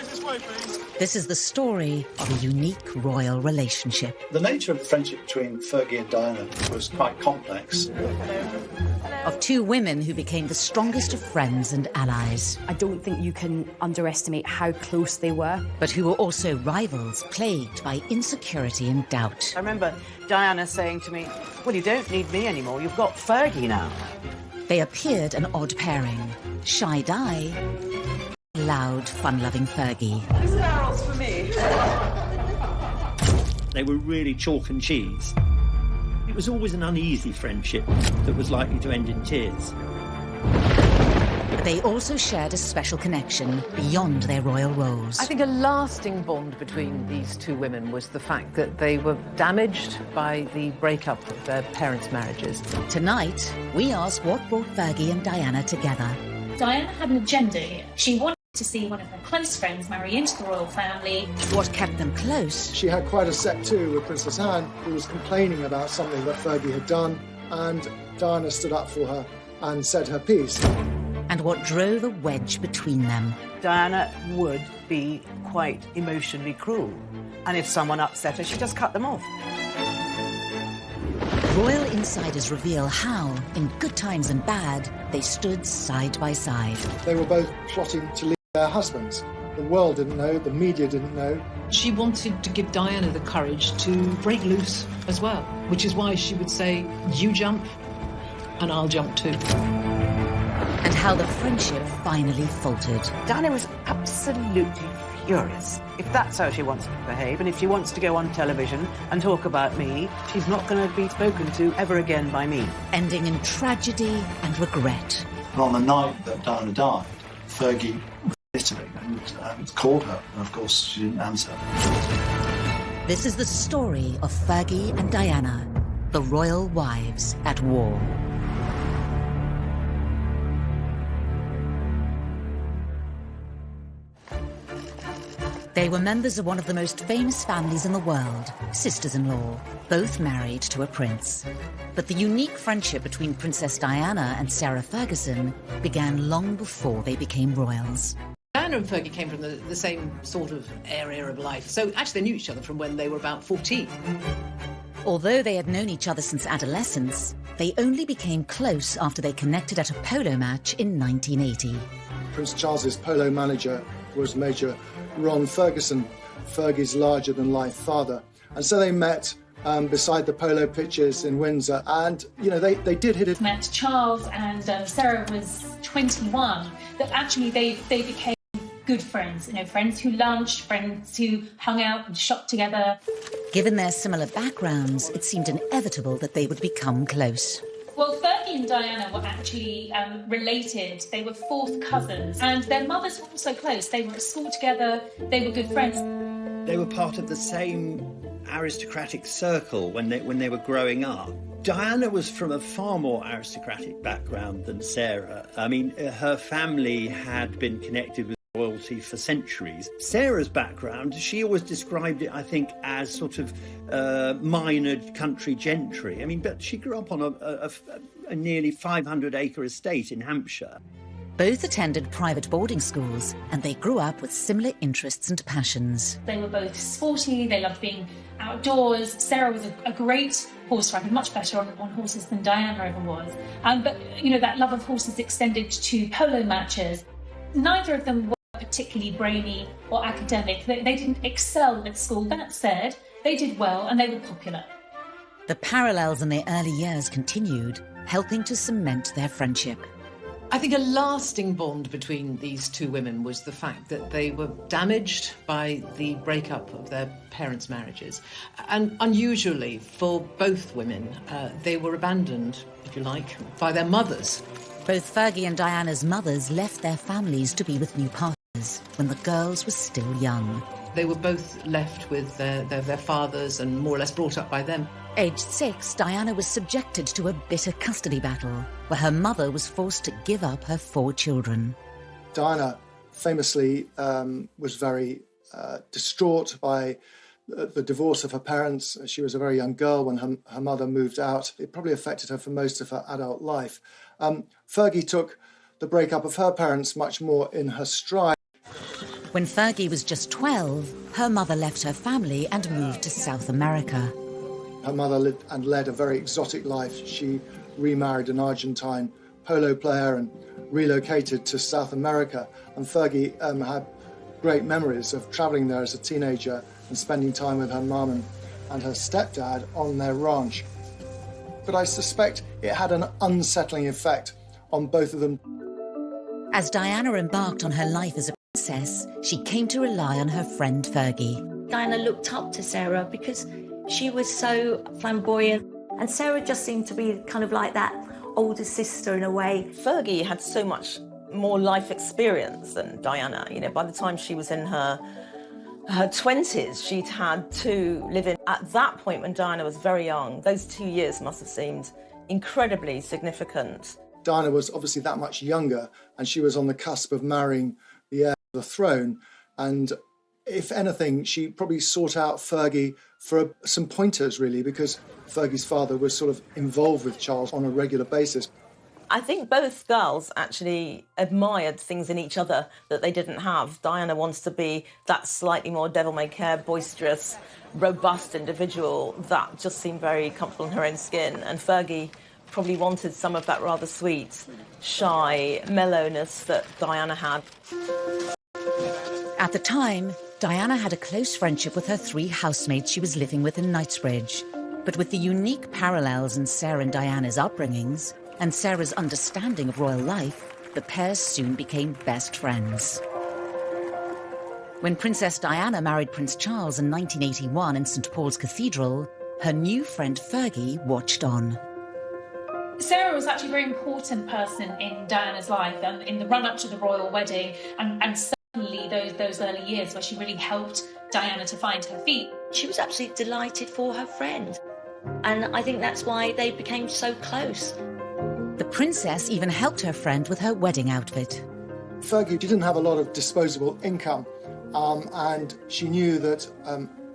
this way, please. This is the story of a unique royal relationship. The nature of the friendship between Fergie and Diana was quite complex. Of two women who became the strongest of friends and allies. I don't think you can underestimate how close they were. But who were also rivals, plagued by insecurity and doubt. I remember Diana saying to me, well, you don't need me anymore, you've got Fergie now. They appeared an odd pairing. Shy Di, loud, fun-loving Fergie. This barrel's for me. They were really chalk and cheese. It was always an uneasy friendship that was likely to end in tears. But they also shared a special connection beyond their royal roles. I think a lasting bond between these two women was the fact that they were damaged by the breakup of their parents' marriages. Tonight, we ask what brought Fergie and Diana together. Diana had an agenda here. She wanted to see one of her close friends marry into the royal family. What kept them close? She had quite a set too with Princess Anne, who was complaining about something that Fergie had done, and Diana stood up for her and said her piece. And what drove a wedge between them. Diana would be quite emotionally cruel. And if someone upset her, she'd just cut them off. Royal insiders reveal how, in good times and bad, they stood side by side. They were both plotting to leave their husbands. The world didn't know, the media didn't know. She wanted to give Diana the courage to break loose as well, which is why she would say, you jump, and I'll jump too. And how the friendship finally faltered. Diana was absolutely furious. If that's how she wants to behave, and if she wants to go on television and talk about me, she's not going to be spoken to ever again by me. Ending in tragedy and regret. And on the night that Diana died, Fergie was in Italy and called her, and of course she didn't answer. This is the story of Fergie and Diana, the royal wives at war. They were members of one of the most famous families in the world, sisters-in-law, both married to a prince. But the unique friendship between Princess Diana and Sarah Ferguson began long before they became royals. Diana and Fergie came from the same sort of area of life, so actually they knew each other from when they were about 14. Although they had known each other since adolescence, they only became close after they connected at a polo match in 1980. Prince Charles's polo manager was Major Ron Ferguson, Fergie's larger-than-life father. And so they met beside the polo pitches in Windsor, and, you know, they did hit it. Met Charles and Sarah was 21, that actually they became good friends, you know, friends who lunched, friends who hung out and shopped together. Given their similar backgrounds, it seemed inevitable that they would become close. Well, Fergie and Diana were actually related. They were fourth cousins, and their mothers were also close. They were at school together, they were good friends. They were part of the same aristocratic circle when they were growing up. Diana was from a far more aristocratic background than Sarah. I mean, her family had been connected with royalty for centuries. Sarah's background, she always described it, I think, as sort of minor country gentry. I mean, but she grew up on a nearly 500-acre estate in Hampshire. Both attended private boarding schools, and they grew up with similar interests and passions. They were both sporty, they loved being outdoors. Sarah was a great horse rider, much better on horses than Diana ever was. But, you know, that love of horses extended to polo matches. Neither of them were particularly brainy or academic. They didn't excel at school. That said, they did well and they were popular. The parallels in their early years continued, helping to cement their friendship. I think a lasting bond between these two women was the fact that they were damaged by the breakup of their parents' marriages. And unusually for both women, they were abandoned, if you like, by their mothers. Both Fergie and Diana's mothers left their families to be with new partners when the girls were still young. They were both left with their fathers and more or less brought up by them. Aged 6, Diana was subjected to a bitter custody battle where her mother was forced to give up her 4 children. Diana famously was very distraught by the divorce of her parents. She was a very young girl when her mother moved out. It probably affected her for most of her adult life. Fergie took the breakup of her parents much more in her stride. When Fergie was just 12, her mother left her family and moved to South America. Her mother lived and led a very exotic life. She remarried an Argentine polo player and relocated to South America. And Fergie had great memories of travelling there as a teenager and spending time with her mum and her stepdad on their ranch. But I suspect it had an unsettling effect on both of them. As Diana embarked on her life as a princess, she came to rely on her friend Fergie. Diana looked up to Sarah because she was so flamboyant, and Sarah just seemed to be kind of like that older sister in a way. Fergie had so much more life experience than Diana. You know, by the time she was in her 20s, she'd had to live in. At that point, when Diana was very young, those 2 years must have seemed incredibly significant. Diana was obviously that much younger, and she was on the cusp of marrying the heir to the throne. And if anything, she probably sought out Fergie for some pointers, really, because Fergie's father was sort of involved with Charles on a regular basis. I think both girls actually admired things in each other that they didn't have. Diana wants to be that slightly more devil-may-care, boisterous, robust individual that just seemed very comfortable in her own skin. And Fergie probably wanted some of that rather sweet, shy mellowness that Diana had. At the time, Diana had a close friendship with her 3 housemates she was living with in Knightsbridge. But with the unique parallels in Sarah and Diana's upbringings, and Sarah's understanding of royal life, the pair soon became best friends. When Princess Diana married Prince Charles in 1981 in St. Paul's Cathedral, her new friend Fergie watched on. Sarah was actually a very important person in Diana's life and in the run-up to the royal wedding, and certainly those early years where she really helped Diana to find her feet. She was absolutely delighted for her friend, and I think that's why they became so close. The princess even helped her friend with her wedding outfit. Fergie didn't have a lot of disposable income, and she knew that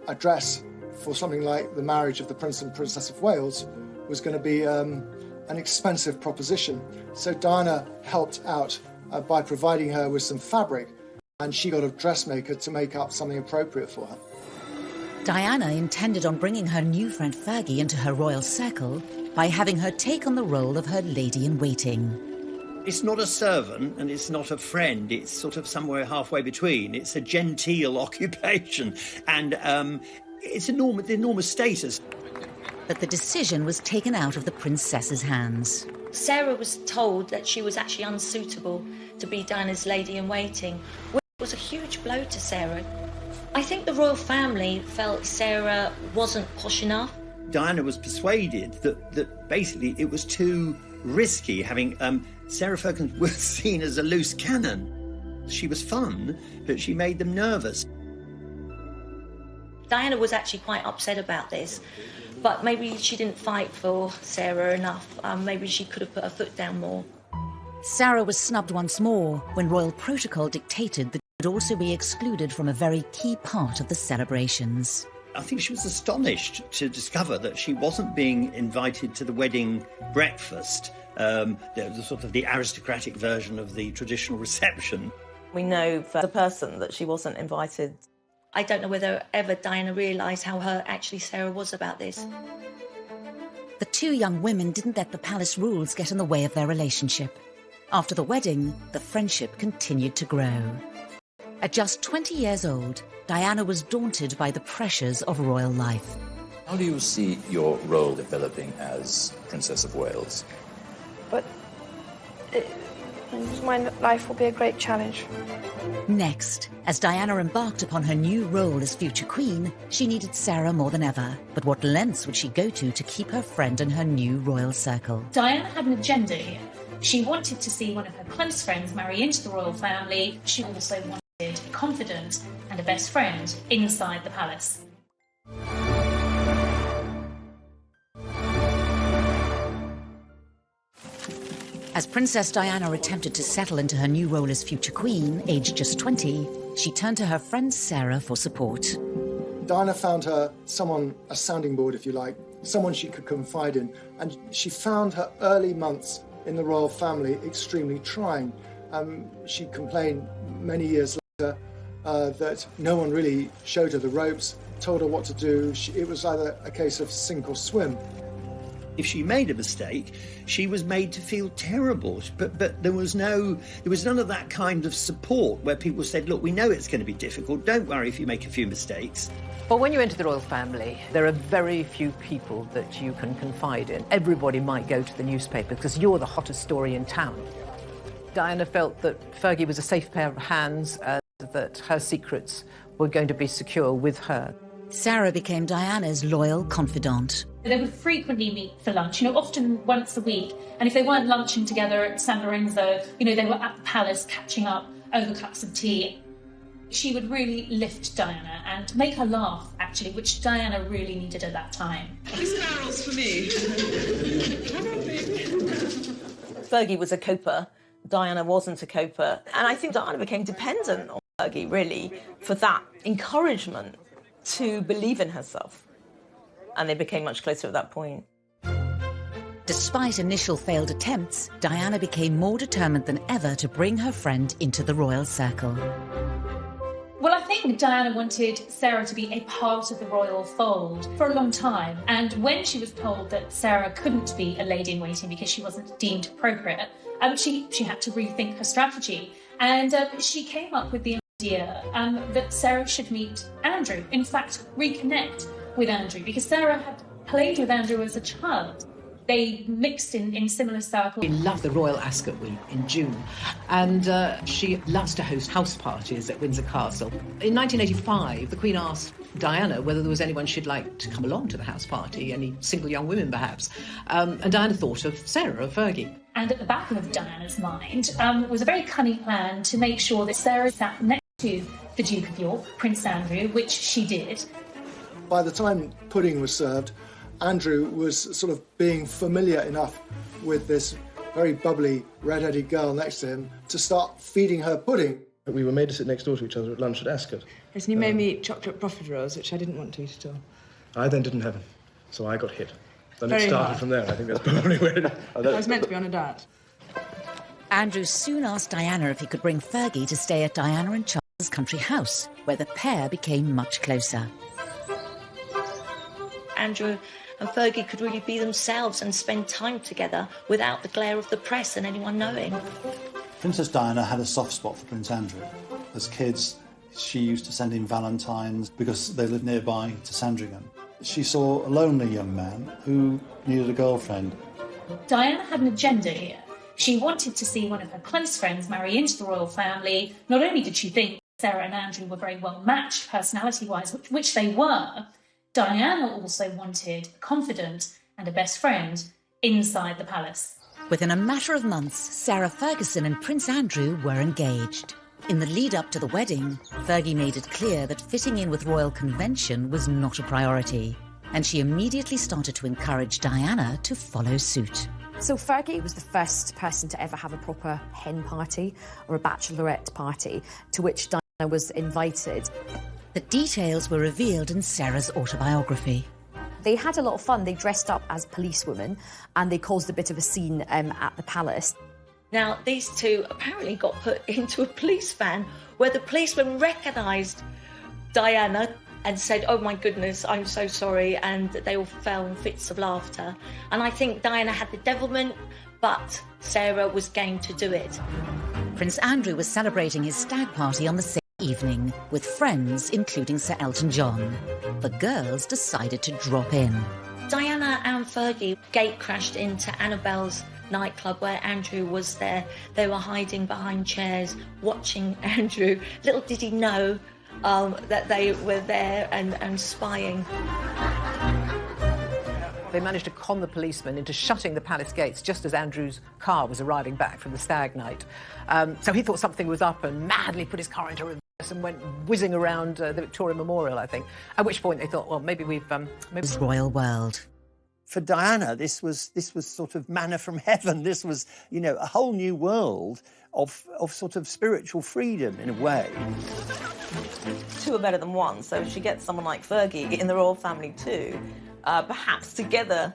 a dress for something like the marriage of the Prince and Princess of Wales was going to be an expensive proposition. So Diana helped out by providing her with some fabric, and she got a dressmaker to make up something appropriate for her. Diana intended on bringing her new friend Fergie into her royal circle by having her take on the role of her lady-in-waiting. It's not a servant and it's not a friend. It's sort of somewhere halfway between. It's a genteel occupation, and it's enormous status. But the decision was taken out of the princess's hands. Sarah was told that she was actually unsuitable to be Diana's lady-in-waiting, which was a huge blow to Sarah. I think the royal family felt Sarah wasn't posh enough. Diana was persuaded that basically it was too risky having Sarah Ferguson was seen as a loose cannon. She was fun, but she made them nervous. Diana was actually quite upset about this, but maybe she didn't fight for Sarah enough. Maybe she could have put her foot down more. Sarah was snubbed once more when royal protocol dictated that she would also be excluded from a very key part of the celebrations. I think she was astonished to discover that she wasn't being invited to the wedding breakfast, the sort of the aristocratic version of the traditional reception. We know for the person that she wasn't invited. I don't know whether ever Diana realised how hurt actually Sarah was about this. The 2 young women didn't let the palace rules get in the way of their relationship. After the wedding, the friendship continued to grow. At just 20 years old, Diana was daunted by the pressures of royal life. How do you see your role developing as Princess of Wales? But my life will be a great challenge. Next, as Diana embarked upon her new role as future queen, she needed Sarah more than ever. But what lengths would she go to keep her friend in her new royal circle? Diana had an agenda here. She wanted to see one of her close friends marry into the royal family. She also wanted a confidant and a best friend inside the palace. As Princess Diana attempted to settle into her new role as future queen, aged just 20, she turned to her friend Sarah for support. Diana found her someone, a sounding board, if you like, someone she could confide in, and she found her early months in the royal family extremely trying. She complained many years later that no one really showed her the ropes, told her what to do. It was either a case of sink or swim. If she made a mistake, she was made to feel terrible. But there was none of that kind of support where people said, look, we know it's going to be difficult. Don't worry if you make a few mistakes. Well, when you enter the royal family, there are very few people that you can confide in. Everybody might go to the newspaper because you're the hottest story in town. Diana felt that Fergie was a safe pair of hands, that her secrets were going to be secure with her. Sarah became Diana's loyal confidant. They would frequently meet for lunch, often once a week. And if they weren't lunching together at San Lorenzo, they were at the palace catching up over cups of tea. She would really lift Diana and make her laugh, actually, which Diana really needed at that time. Sparrows for me. Fergie was a coper. Diana wasn't a coper. And I think Diana became dependent on Fergie, really, for that encouragement to believe in herself. And they became much closer at that point. Despite initial failed attempts, Diana became more determined than ever to bring her friend into the royal circle. Well, I think Diana wanted Sarah to be a part of the royal fold for a long time. And when she was told that Sarah couldn't be a lady-in-waiting because she wasn't deemed appropriate, she had to rethink her strategy. And she came up with the idea that Sarah should meet Andrew, in fact, reconnect with Andrew, because Sarah had played with Andrew as a child. They mixed in similar circles. She loved the Royal Ascot Week in June, and she loves to host house parties at Windsor Castle. In 1985, the Queen asked Diana whether there was anyone she'd like to come along to the house party, any single young women perhaps, and Diana thought of Sarah, of Fergie. And at the back of Diana's mind was a very cunning plan to make sure that Sarah sat next to the Duke of York, Prince Andrew, which she did. By the time pudding was served, Andrew was sort of being familiar enough with this very bubbly, red-headed girl next to him to start feeding her pudding. We were made to sit next door to each other at lunch at Ascot. Yes, and you made me eat chocolate profiteroles, which I didn't want to eat at all. I then didn't have them, so I got hit. Then Very it started hard. from there. I think that's probably where it... I was meant to be on a diet. Andrew soon asked Diana if he could bring Fergie to stay at Diana and Charles's country house, where the pair became much closer. Andrew and Fergie could really be themselves and spend time together without the glare of the press and anyone knowing. Princess Diana had a soft spot for Prince Andrew. As kids, she used to send him valentines because they lived nearby to Sandringham. She saw a lonely young man who needed a girlfriend. Diana had an agenda here. She wanted to see one of her close friends marry into the royal family. Not only did she think Sarah and Andrew were very well matched personality-wise, which they were, Diana also wanted a confidant and a best friend inside the palace. Within a matter of months, Sarah Ferguson and Prince Andrew were engaged. In the lead-up to the wedding, Fergie made it clear that fitting in with royal convention was not a priority, and she immediately started to encourage Diana to follow suit. So Fergie was the first person to ever have a proper hen party or a bachelorette party, to which Diana was invited. The details were revealed in Sarah's autobiography. They had a lot of fun. They dressed up as policewomen and they caused a bit of a scene at the palace. Now, these two apparently got put into a police van where the policeman recognised Diana and said, "Oh my goodness, I'm so sorry," and they all fell in fits of laughter. And I think Diana had the devilment, but Sarah was game to do it. Prince Andrew was celebrating his stag party on the same evening with friends, including Sir Elton John. The girls decided to drop in. Diana and Fergie gate crashed into Annabelle's nightclub where Andrew was there. They were hiding behind chairs, watching Andrew. Little did he know that they were there and spying. They managed to con the policeman into shutting the palace gates just as Andrew's car was arriving back from the stag night. So he thought something was up and madly put his car into reverse and went whizzing around the Victoria Memorial, I think. At which point they thought, well, maybe we've... This royal world. For Diana, this was sort of manna from heaven. This was, a whole new world of sort of spiritual freedom in a way. Two are better than one, so if she gets someone like Fergie in the royal family too, perhaps together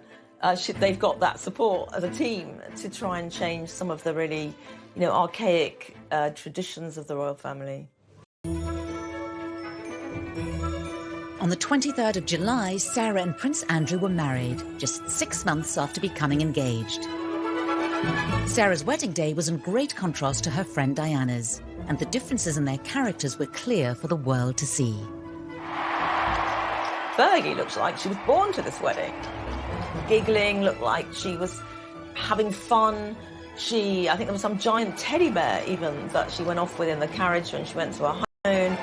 they've got that support as a team to try and change some of the really, archaic traditions of the royal family. On the 23rd of July, Sarah and Prince Andrew were married, just 6 months after becoming engaged. Sarah's wedding day was in great contrast to her friend Diana's, and the differences in their characters were clear for the world to see. Fergie looks like she was born to this wedding. Giggling, looked like she was having fun. I think there was some giant teddy bear even that she went off with in the carriage when she went to her honeymoon.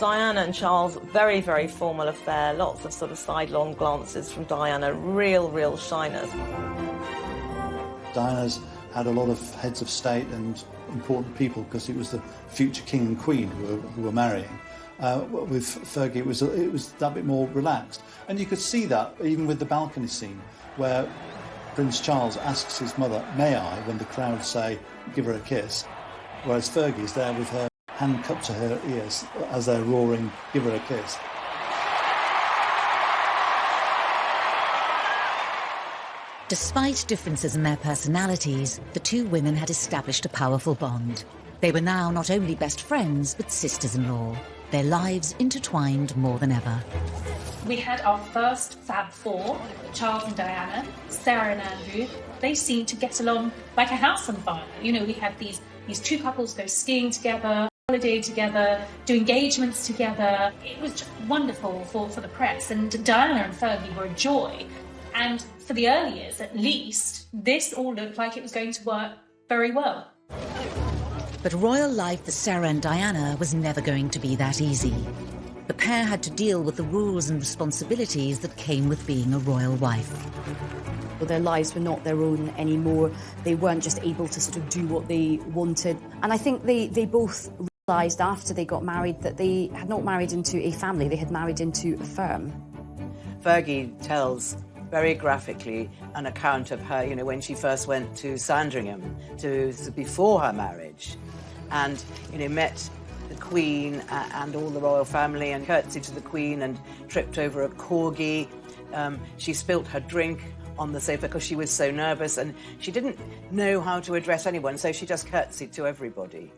Diana and Charles, very, very formal affair. Lots of sort of sidelong glances from Diana. Real shyness. Diana's had a lot of heads of state and important people because it was the future king and queen who were marrying. With Fergie, it was that bit more relaxed. And you could see that even with the balcony scene where Prince Charles asks his mother, "May I?" when the crowd say, "Give her a kiss," whereas Fergie's there with her hand cupped to her ears as they're roaring, "Give her a kiss." Despite differences in their personalities, the two women had established a powerful bond. They were now not only best friends, but sisters-in-law, their lives intertwined more than ever. We had our first Fab Four, Charles and Diana, Sarah and Andrew. They seemed to get along like a house on fire. You know, we had these two couples go skiing together, holiday together, do engagements together. It was just wonderful for the press, and Diana and Fergie were a joy. And for the early years, at least, this all looked like it was going to work very well. But royal life for Sarah and Diana was never going to be that easy. The pair had to deal with the rules and responsibilities that came with being a royal wife. Their lives were not their own anymore. They weren't just able to sort of do what they wanted. And I think they both realised after they got married that they had not married into a family, they had married into a firm. Fergie tells very graphically an account of her, you know, when she first went to Sandringham, before her marriage, and, you know, met the Queen and all the royal family and curtsied to the Queen and tripped over a corgi. She spilt her drink on the sofa because she was so nervous and she didn't know how to address anyone, so she just curtsied to everybody.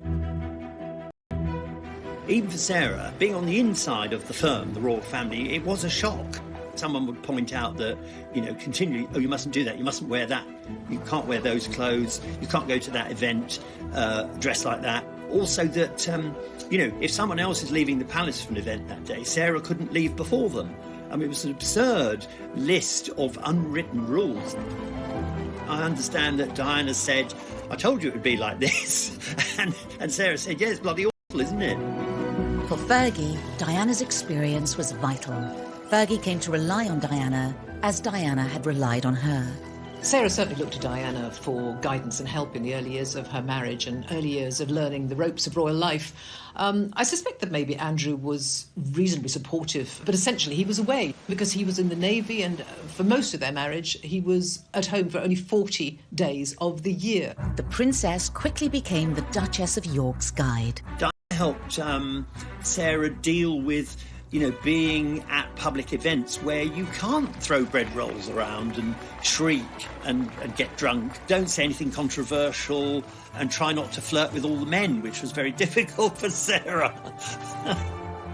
Even for Sarah, being on the inside of the firm, the royal family, it was a shock. Someone would point out that, you know, continually, "Oh, you mustn't do that, you mustn't wear that, you can't wear those clothes, you can't go to that event dressed like that." Also that, you know, if someone else is leaving the palace for an event that day, Sarah couldn't leave before them. I mean, it was an absurd list of unwritten rules. I understand that Diana said, "I told you it would be like this," and Sarah said, "Yeah, it's bloody awful, isn't it?" For Fergie, Diana's experience was vital. Fergie came to rely on Diana as Diana had relied on her. Sarah certainly looked to Diana for guidance and help in the early years of her marriage and early years of learning the ropes of royal life. I suspect that maybe Andrew was reasonably supportive, but essentially he was away because he was in the Navy, and for most of their marriage he was at home for only 40 days of the year. The princess quickly became the Duchess of York's guide. Diana helped Sarah deal with, you know, being at public events where you can't throw bread rolls around and shriek and get drunk. Don't say anything controversial and try not to flirt with all the men, which was very difficult for Sarah.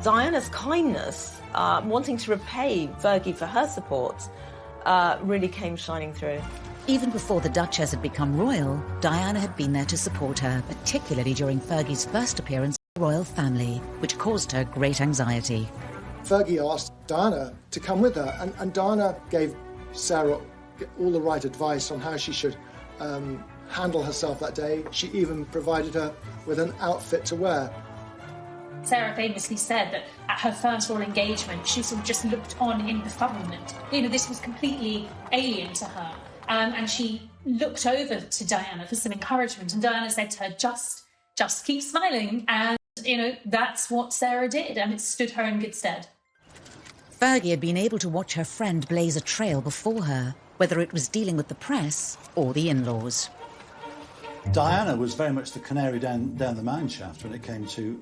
Diana's kindness, wanting to repay Fergie for her support, really came shining through. Even before the Duchess had become royal, Diana had been there to support her, particularly during Fergie's first appearance in the royal family, which caused her great anxiety. Fergie asked Diana to come with her, and Diana gave Sarah all the right advice on how she should handle herself that day. She even provided her with an outfit to wear. Sarah famously said that at her first royal engagement, she sort of just looked on in befuddlement. You know, this was completely alien to her. And she looked over to Diana for some encouragement, and Diana said to her, just keep smiling. And, you know, that's what Sarah did, and it stood her in good stead. Fergie had been able to watch her friend blaze a trail before her, whether it was dealing with the press or the in-laws. Diana was very much the canary down the mine shaft when it came to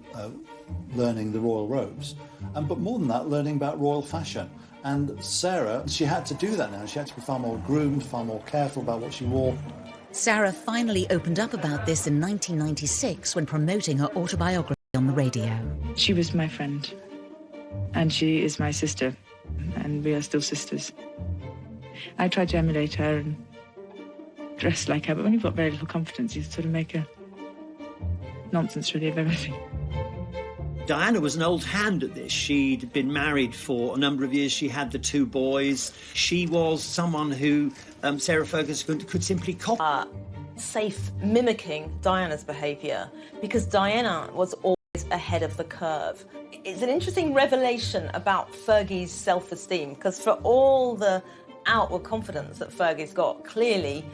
learning the royal robes, but more than that, learning about royal fashion. And Sarah, she had to do that now. She had to be far more groomed, far more careful about what she wore. Sarah finally opened up about this in 1996 when promoting her autobiography on the radio. She was my friend. And she is my sister, and we are still sisters. I try to emulate her and dress like her, but when you've got very little confidence, you sort of make a nonsense really of everything. Diana was an old hand at this. She'd been married for a number of years. She had the 2 boys. She was someone who Sarah Ferguson could simply copy. Safe mimicking Diana's behaviour, because Diana was always ahead of the curve. It's an interesting revelation about Fergie's self-esteem, because for all the outward confidence that Fergie's got, clearly,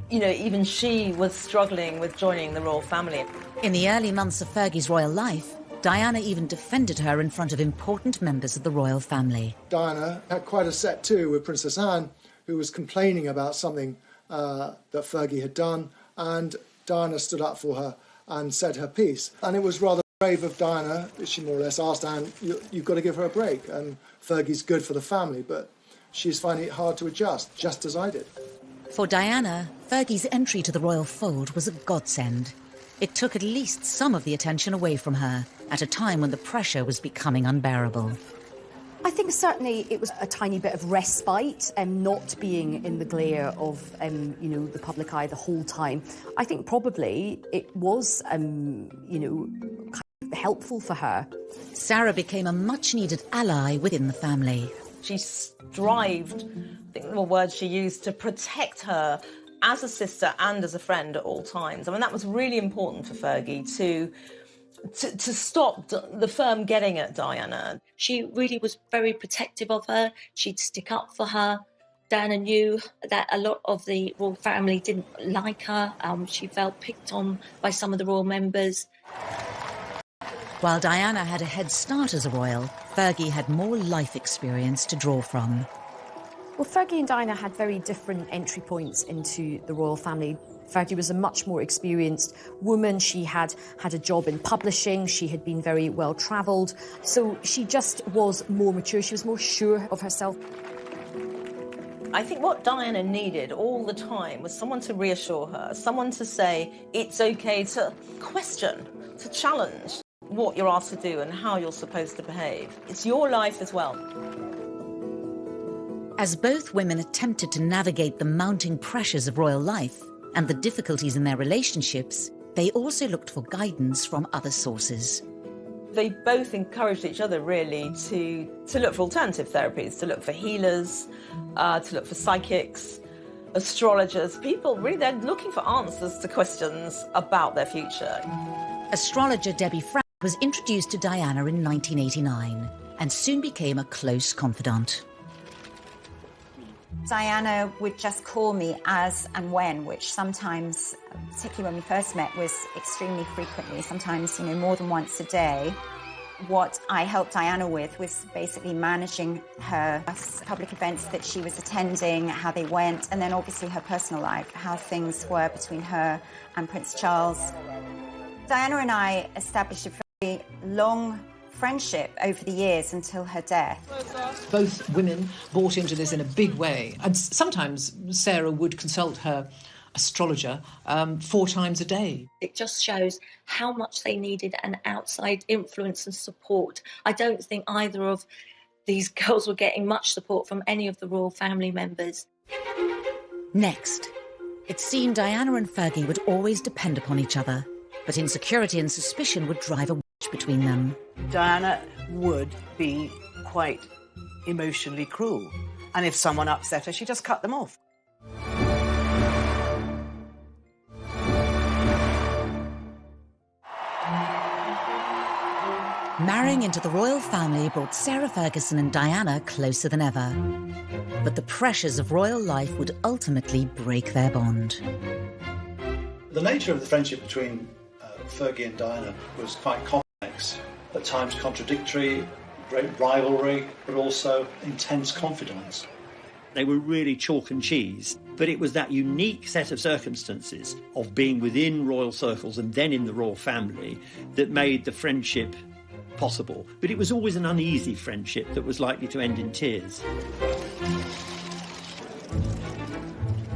you know, even she was struggling with joining the royal family. In the early months of Fergie's royal life, Diana even defended her in front of important members of the royal family. Diana had quite a set too with Princess Anne, who was complaining about something that Fergie had done, and Diana stood up for her and said her piece. And it was rather brave of Diana. She more or less asked Anne, you've got to give her a break, and Fergie's good for the family, but she's finding it hard to adjust, just as I did. For Diana, Fergie's entry to the royal fold was a godsend. It took at least some of the attention away from her at a time when the pressure was becoming unbearable. I think certainly it was a tiny bit of respite, not being in the glare of, you know, the public eye the whole time. I think probably it was, you know, kind of helpful for her. Sarah became a much-needed ally within the family. She strived, I think the word she used, to protect her as a sister and as a friend at all times. I mean, that was really important for Fergie to stop the firm getting at Diana. She really was very protective of her. She'd stick up for her. Diana knew that a lot of the royal family didn't like her. She felt picked on by some of the royal members. While Diana had a head start as a royal, Fergie had more life experience to draw from. Well, Fergie and Diana had very different entry points into the royal family. Fergie was a much more experienced woman. She had a job in publishing. She had been very well travelled. So she just was more mature. She was more sure of herself. I think what Diana needed all the time was someone to reassure her, someone to say it's okay to question, to challenge what you're asked to do and how you're supposed to behave. It's your life as well. As both women attempted to navigate the mounting pressures of royal life and the difficulties in their relationships, they also looked for guidance from other sources. They both encouraged each other, really, to look for alternative therapies, to look for healers, to look for psychics, astrologers. People, really, they're looking for answers to questions about their future. Astrologer Debbie Frank was introduced to Diana in 1989 and soon became a close confidant. Diana would just call me as and when, which sometimes, particularly when we first met, was extremely frequently, sometimes, you know, more than once a day. What I helped Diana with was basically managing her public events that she was attending, how they went, and then obviously her personal life, how things were between her and Prince Charles. Diana and I established a very long friendship over the years until her death. Both women bought into this in a big way, and sometimes Sarah would consult her astrologer 4 times a day. It just shows how much they needed an outside influence and support. I don't think either of these girls were getting much support from any of the royal family members. Next, it seemed Diana and Fergie would always depend upon each other, but insecurity and suspicion would drive a wedge between them. Diana would be quite emotionally cruel, and if someone upset her, she just cut them off. Marrying into the royal family brought Sarah Ferguson and Diana closer than ever. But the pressures of royal life would ultimately break their bond. The nature of the friendship between Fergie and Diana was quite complex, at times contradictory, great rivalry, but also intense confidence. They were really chalk and cheese, but it was that unique set of circumstances of being within royal circles and then in the royal family that made the friendship possible. But it was always an uneasy friendship that was likely to end in tears.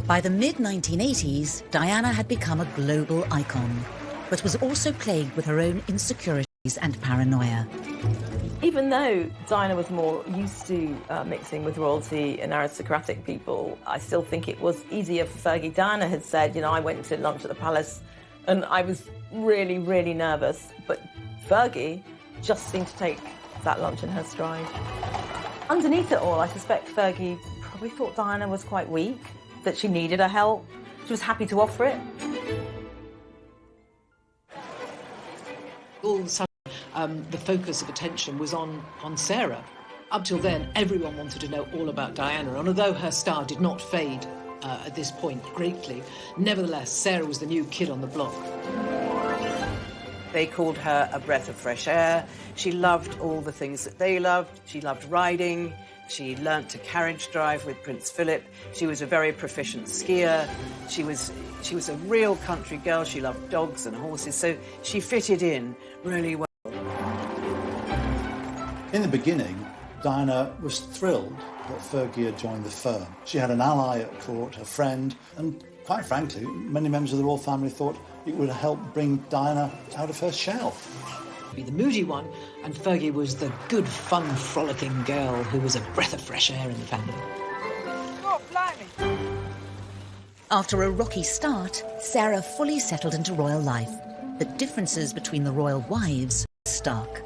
By the mid-1980s, Diana had become a global icon, but was also plagued with her own insecurities and paranoia. Even though Diana was more used to mixing with royalty and aristocratic people, I still think it was easier for Fergie. Diana had said, I went to lunch at the palace and I was really, really nervous. But Fergie just seemed to take that lunch in her stride. Underneath it all, I suspect Fergie probably thought Diana was quite weak, that she needed her help. She was happy to offer it. All of a sudden, the focus of attention was on Sarah. Up till then, everyone wanted to know all about Diana, and although her star did not fade at this point greatly, nevertheless, Sarah was the new kid on the block. They called her a breath of fresh air. She loved all the things that they loved. She loved riding. She learnt to carriage drive with Prince Philip. She was a very proficient skier. She was a real country girl. She loved dogs and horses, so she fitted in really well. In the beginning, Diana was thrilled that Fergie had joined the firm. She had an ally at court, a friend, and quite frankly, many members of the royal family thought it would help bring Diana out of her shell. Be the moody one, and Fergie was the good, fun, frolicking girl who was a breath of fresh air in the family. Oh, blimey. After a rocky start, Sarah fully settled into royal life. The differences between the royal wives were stark,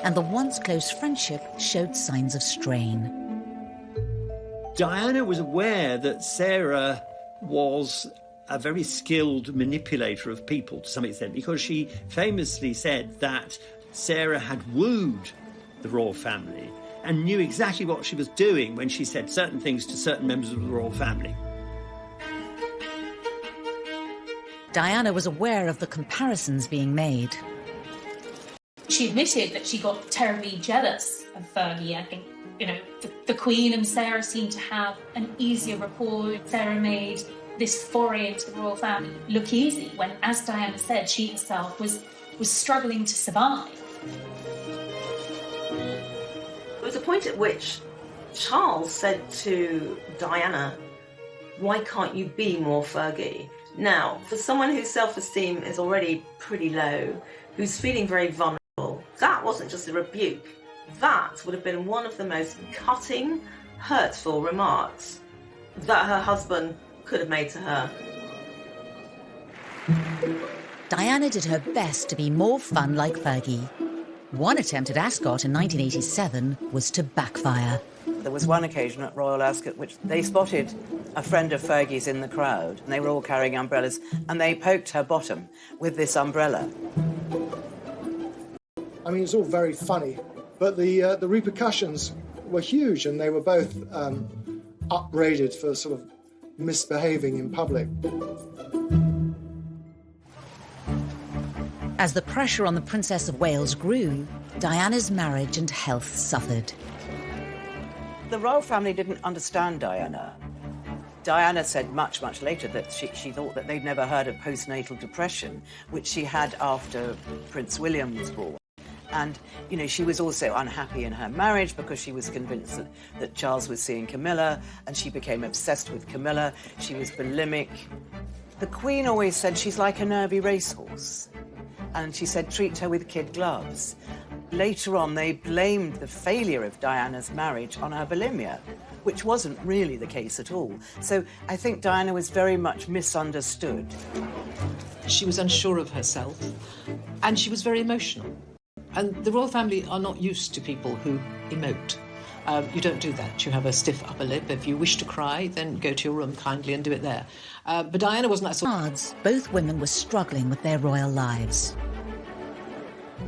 and the once close friendship showed signs of strain. Diana was aware that Sarah was a very skilled manipulator of people to some extent, because she famously said that Sarah had wooed the royal family and knew exactly what she was doing when she said certain things to certain members of the royal family. Diana was aware of the comparisons being made. She admitted that she got terribly jealous of Fergie. I think, the Queen and Sarah seemed to have an easier rapport. Sarah made this foray into the royal family look easy when, as Diana said, she herself was struggling to survive. There was a point at which Charles said to Diana, "Why can't you be more Fergie?" Now, for someone whose self-esteem is already pretty low, who's feeling very vulnerable, that wasn't just a rebuke. That would have been one of the most cutting, hurtful remarks that her husband could have made to her. Diana did her best to be more fun like Fergie. One attempt at Ascot in 1987 was to backfire. There was one occasion at Royal Ascot which they spotted a friend of Fergie's in the crowd, and they were all carrying umbrellas, and they poked her bottom with this umbrella. I mean, it's all very funny, but the repercussions were huge, and they were both upbraided for sort of misbehaving in public. As the pressure on the Princess of Wales grew, Diana's marriage and health suffered. The royal family didn't understand Diana. Diana said much, much later that she thought that they'd never heard of postnatal depression, which she had after Prince William was born. And, she was also unhappy in her marriage because she was convinced that Charles was seeing Camilla, and she became obsessed with Camilla. She was bulimic. The Queen always said she's like a nervy racehorse. And she said, treat her with kid gloves. Later on, they blamed the failure of Diana's marriage on her bulimia, which wasn't really the case at all. So I think Diana was very much misunderstood. She was unsure of herself, and she was very emotional. And the royal family are not used to people who emote. You don't do that. You have a stiff upper lip. If you wish to cry, then go to your room kindly and do it there. But Diana wasn't that sort of... Both women were struggling with their royal lives.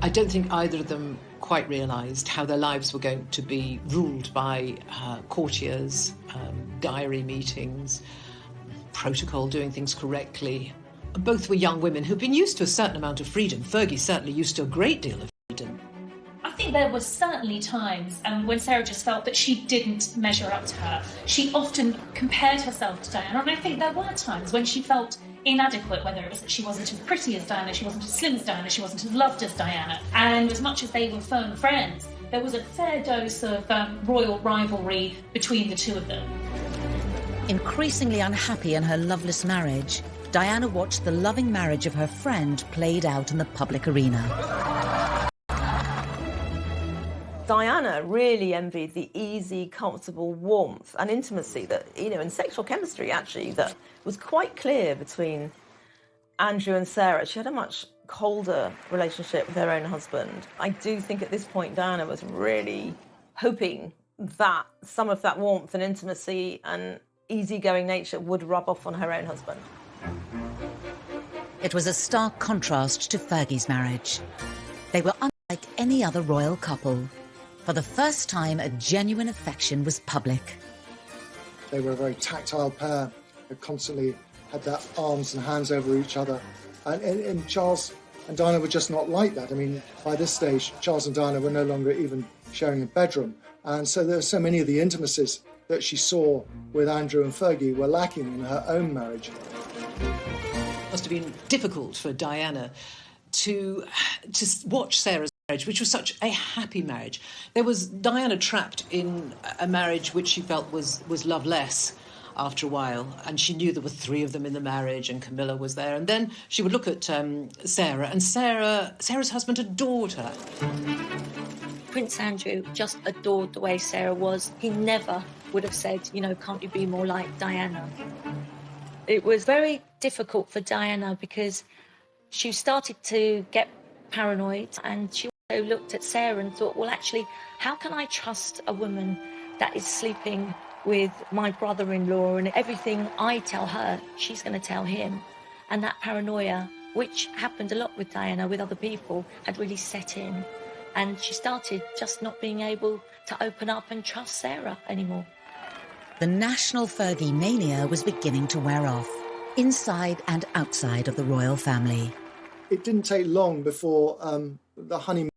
I don't think either of them quite realised how their lives were going to be ruled by courtiers, diary meetings, protocol, doing things correctly. Both were young women who'd been used to a certain amount of freedom. Fergie certainly used to a great deal of freedom. I think there were certainly times when Sarah just felt that she didn't measure up to her. She often compared herself to Diana, and I think there were times when she felt inadequate, whether it was that she wasn't as pretty as Diana, she wasn't as slim as Diana, she wasn't as loved as Diana. And as much as they were firm friends, there was a fair dose of royal rivalry between the two of them. Increasingly unhappy in her loveless marriage, Diana watched the loving marriage of her friend played out in the public arena. Diana really envied the easy, comfortable warmth and intimacy that, and sexual chemistry, actually, that was quite clear between Andrew and Sarah. She had a much colder relationship with her own husband. I do think at this point Diana was really hoping that some of that warmth and intimacy and easygoing nature would rub off on her own husband. It was a stark contrast to Fergie's marriage. They were unlike any other royal couple. For the first time, a genuine affection was public. They were a very tactile pair. They constantly had their arms and hands over each other. And Charles and Diana were just not like that. I mean, by this stage, Charles and Diana were no longer even sharing a bedroom. And so there were so many of the intimacies that she saw with Andrew and Fergie were lacking in her own marriage. It must have been difficult for Diana to watch Sarah's marriage, which was such a happy marriage. There was Diana trapped in a marriage which she felt was loveless after a while, and she knew there were 3 of them in the marriage, and Camilla was there. And then she would look at Sarah, and Sarah's husband adored her. Prince Andrew just adored the way Sarah was. He never would have said, can't you be more like Diana? It was very difficult for Diana because she started to get paranoid, and she also looked at Sarah and thought, well, actually, how can I trust a woman that is sleeping with my brother-in-law, and everything I tell her, she's going to tell him? And that paranoia, which happened a lot with Diana, with other people, had really set in. And she started just not being able to open up and trust Sarah anymore. The national Fergie mania was beginning to wear off, inside and outside of the royal family. It didn't take long before the honeymoon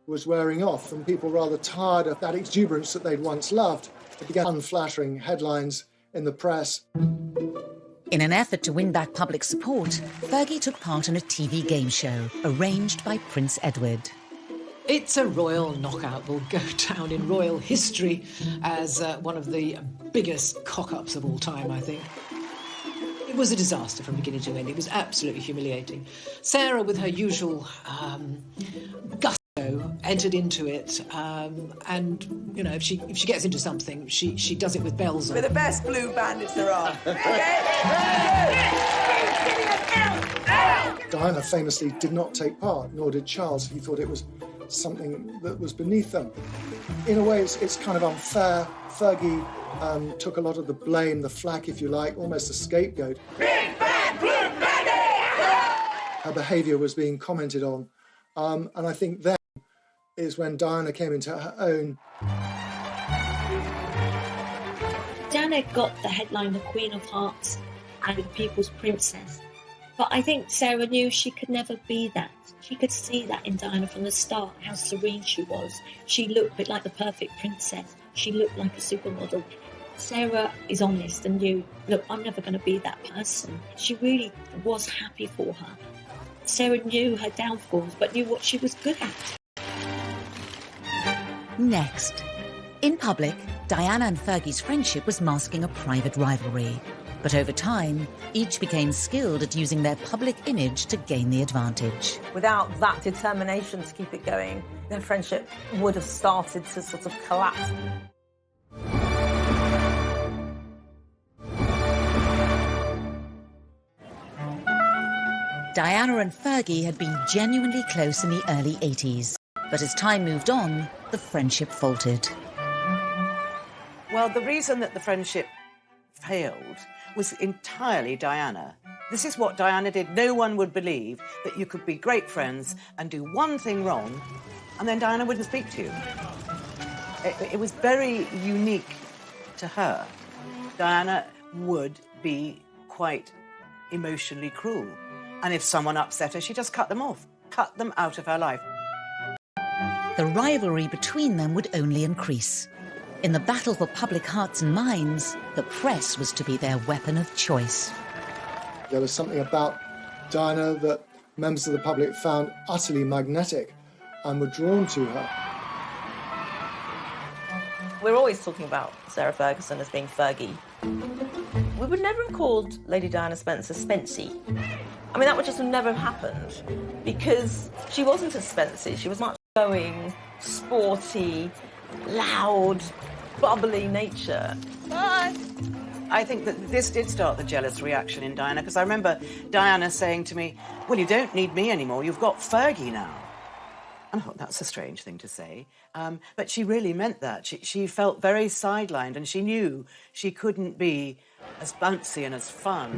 was wearing off, and people, rather tired of that exuberance that they'd once loved, they began unflattering headlines in the press. In an effort to win back public support, Fergie took part in a TV game show arranged by Prince Edward. It's a royal knockout, will go down in royal history as one of the biggest cock-ups of all time, I think. It was a disaster from beginning to end. It was absolutely humiliating. Sarah, with her usual gusto, entered into it, and if she gets into something, she does it with bells on. We're the best blue bandits there are. Diana famously did not take part, nor did Charles. He thought it was something that was beneath them. In a way, it's kind of unfair. Fergie took a lot of the blame, the flack, if you like, almost a scapegoat. Big bad blue bandit! Her behaviour was being commented on, and I think then is when Diana came into her own. Diana got the headline, the Queen of Hearts and the People's Princess. But I think Sarah knew she could never be that. She could see that in Diana from the start, how serene she was. She looked a bit like the perfect princess. She looked like a supermodel. Sarah is honest and knew, look, I'm never going to be that person. She really was happy for her. Sarah knew her downfalls, but knew what she was good at. Next. In public, Diana and Fergie's friendship was masking a private rivalry. But over time, each became skilled at using their public image to gain the advantage. Without that determination to keep it going, their friendship would have started to sort of collapse. Diana and Fergie had been genuinely close in the early 80s. But as time moved on, the friendship faltered. Well, the reason that the friendship failed was entirely Diana. This is what Diana did. No one would believe that you could be great friends and do one thing wrong, and then Diana wouldn't speak to you. It was very unique to her. Diana would be quite emotionally cruel. And if someone upset her, she just cut them off, cut them out of her life. The rivalry between them would only increase. In the battle for public hearts and minds, the press was to be their weapon of choice. There was something about Diana that members of the public found utterly magnetic and were drawn to her. We're always talking about Sarah Ferguson as being Fergie. We would never have called Lady Diana Spencer Spency. I mean, that would just have never happened because she wasn't a Spency. She was much going, sporty, loud, bubbly nature. I think that this did start the jealous reaction in Diana, because I remember Diana saying to me, well, you don't need me anymore, you've got Fergie now. And I thought, that's a strange thing to say. But she really meant that. She felt very sidelined, and she knew she couldn't be as bouncy and as fun.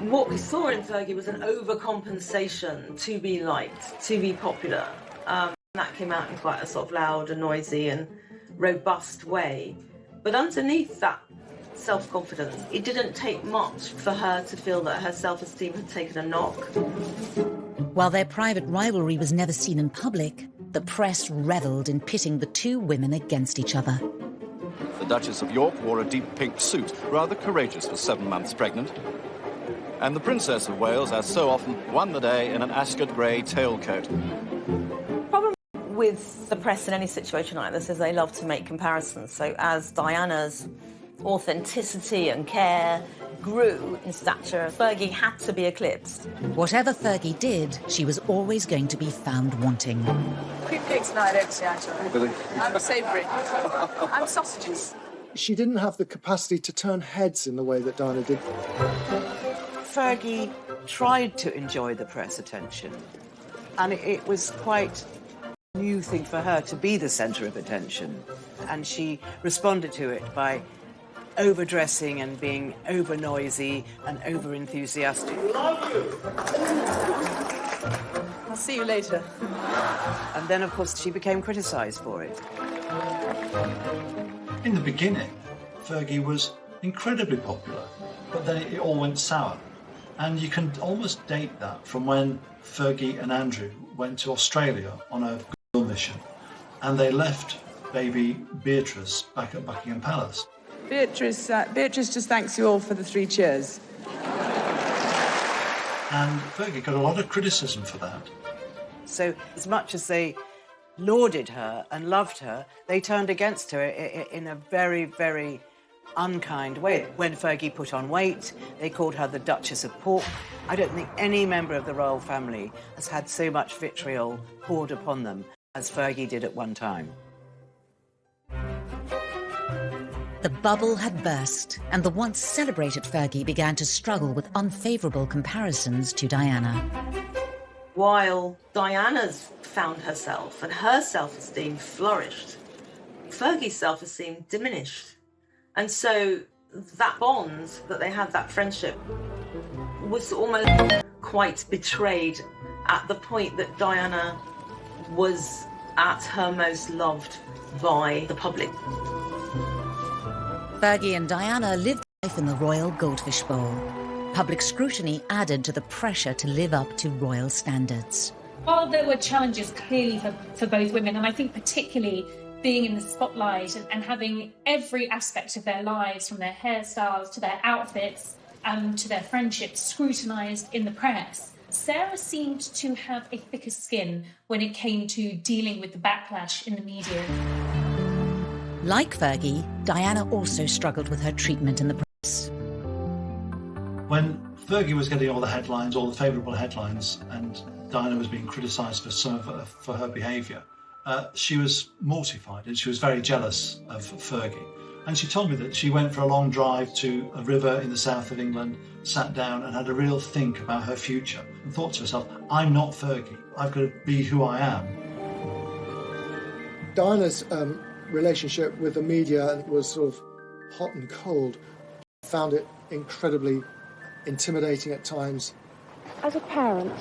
What we saw in Fergie was an overcompensation to be liked, to be popular. That came out in quite a sort of loud and noisy and robust way. But underneath that self-confidence, it didn't take much for her to feel that her self-esteem had taken a knock. While their private rivalry was never seen in public, the press revelled in pitting the two women against each other. The Duchess of York wore a deep pink suit, rather courageous for 7 months pregnant. And the Princess of Wales, as so often, won the day in an Ascot grey tailcoat. Problem with the press in any situation like this is they love to make comparisons. So as Diana's authenticity and care grew in stature, Fergie had to be eclipsed. Whatever Fergie did, she was always going to be found wanting. Cream cakes and I don't see actually. I'm savoury. I'm sausages. She didn't have the capacity to turn heads in the way that Diana did. Fergie tried to enjoy the press attention, and it was quite a new thing for her to be the centre of attention. And she responded to it by overdressing and being over noisy and over enthusiastic. Love you. I'll see you later. And then, of course, she became criticised for it. In the beginning, Fergie was incredibly popular, but then it all went sour. And you can almost date that from when Fergie and Andrew went to Australia on a goodwill mission, and they left baby Beatrice back at Buckingham Palace. Beatrice just thanks you all for the 3 cheers. And Fergie got a lot of criticism for that. So as much as they lauded her and loved her, they turned against her in a very, very unkind way. When Fergie put on weight, they called her the Duchess of Pork. I don't think any member of the royal family has had so much vitriol poured upon them as Fergie did at one time. The bubble had burst, and the once celebrated Fergie began to struggle with unfavourable comparisons to Diana. While Diana's found herself and her self-esteem flourished, Fergie's self-esteem diminished. And so that bond that they had, that friendship, was almost quite betrayed at the point that Diana was at her most loved by the public. Fergie and Diana lived life in the Royal Goldfish Bowl. Public scrutiny added to the pressure to live up to royal standards. While there were challenges clearly for both women, and I think particularly being in the spotlight and having every aspect of their lives, from their hairstyles to their outfits to their friendships, scrutinised in the press, Sarah seemed to have a thicker skin when it came to dealing with the backlash in the media. Like Fergie, Diana also struggled with her treatment in the press. When Fergie was getting all the headlines, all the favourable headlines, and Diana was being criticised for her behaviour, she was mortified and she was very jealous of Fergie. And she told me that she went for a long drive to a river in the south of England, sat down and had a real think about her future and thought to herself, I'm not Fergie, I've got to be who I am. Diana's relationship with the media was sort of hot and cold. I found it incredibly intimidating at times. As a parent,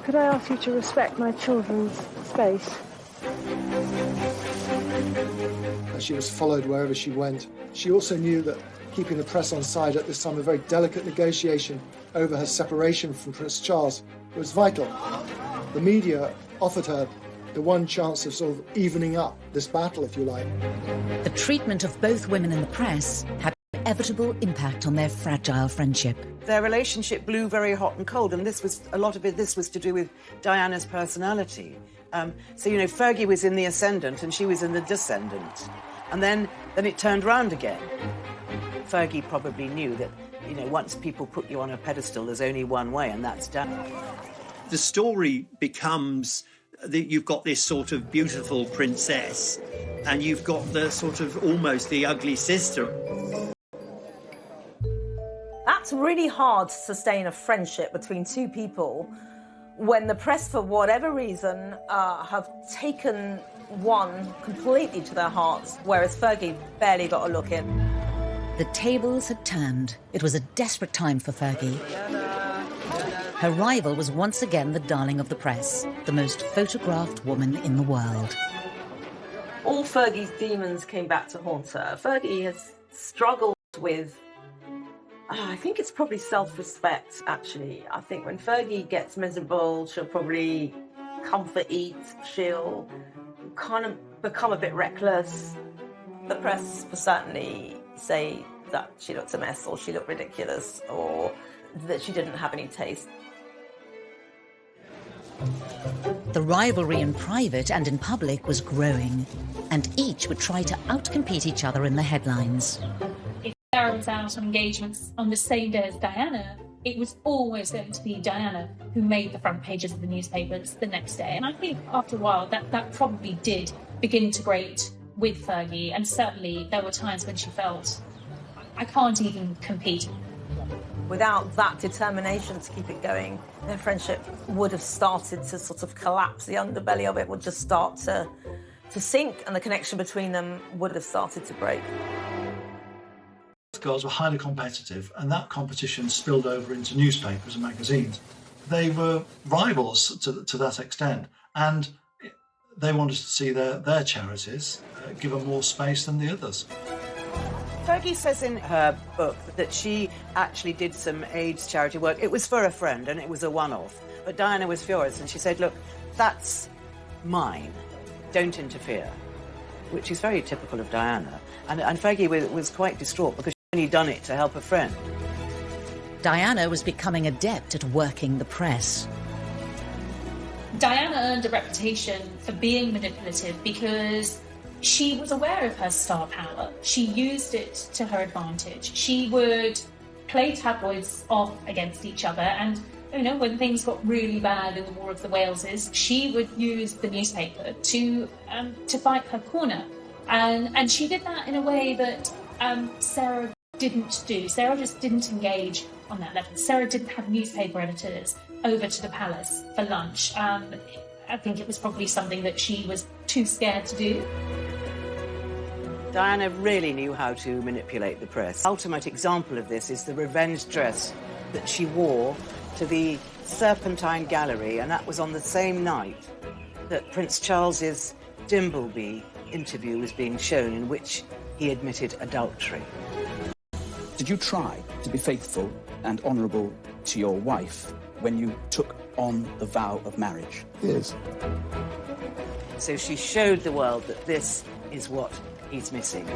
could I ask you to respect my children's space? She was followed wherever she went. She also knew that keeping the press on side at this time, a very delicate negotiation over her separation from Prince Charles, was vital. The media offered her the one chance of sort of evening up this battle, if you like. The treatment of both women in the press had an inevitable impact on their fragile friendship. Their relationship blew very hot and cold, and a lot of it was to do with Diana's personality. So, you know, Fergie was in the ascendant and she was in the descendant. And then it turned round again. Fergie probably knew that, you know, once people put you on a pedestal, there's only one way, and that's down. The story becomes You've got this sort of beautiful princess, and you've got the sort of almost the ugly sister. That's really hard to sustain a friendship between two people when the press, for whatever reason, have taken one completely to their hearts, whereas Fergie barely got a look in. The tables had turned. It was a desperate time for Fergie. Her rival was once again the darling of the press, the most photographed woman in the world. All Fergie's demons came back to haunt her. Fergie has struggled with, I think it's probably self-respect, actually. I think when Fergie gets miserable, she'll probably comfort eat, she'll kind of become a bit reckless. The press will certainly say that she looked a mess, or she looked ridiculous, or that she didn't have any taste. The rivalry in private and in public was growing, and each would try to outcompete each other in the headlines. If Sarah was out on engagements on the same day as Diana, it was always going to be Diana who made the front pages of the newspapers the next day. And I think after a while that probably did begin to grate with Fergie, and certainly there were times when she felt, I can't even compete. Without that determination to keep it going, their friendship would have started to sort of collapse. The underbelly of it would just start to sink, and the connection between them would have started to break. Both girls were highly competitive, and that competition spilled over into newspapers and magazines. They were rivals to that extent, and they wanted to see their charities given more space than the others. Fergie says in her book that she actually did some AIDS charity work. It was for a friend and it was a one-off. But Diana was furious and she said, look, that's mine. Don't interfere. Which is very typical of Diana. And Fergie was quite distraught because she'd only done it to help a friend. Diana was becoming adept at working the press. Diana earned a reputation for being manipulative because she was aware of her star power. She used it to her advantage. She would play tabloids off against each other, and when things got really bad in the War of the Waleses, she would use the newspaper to fight her corner. And she did that in a way that Sarah didn't do. Sarah just didn't engage on that level. Sarah didn't have newspaper editors over to the palace for lunch. I think it was probably something that she was too scared to do. Diana really knew how to manipulate the press. The ultimate example of this is the revenge dress that she wore to the Serpentine Gallery, and that was on the same night that Prince Charles's Dimbleby interview was being shown, in which he admitted adultery. Did you try to be faithful and honourable to your wife when you took on the vow of marriage? Yes. So she showed the world that this is what he's missing.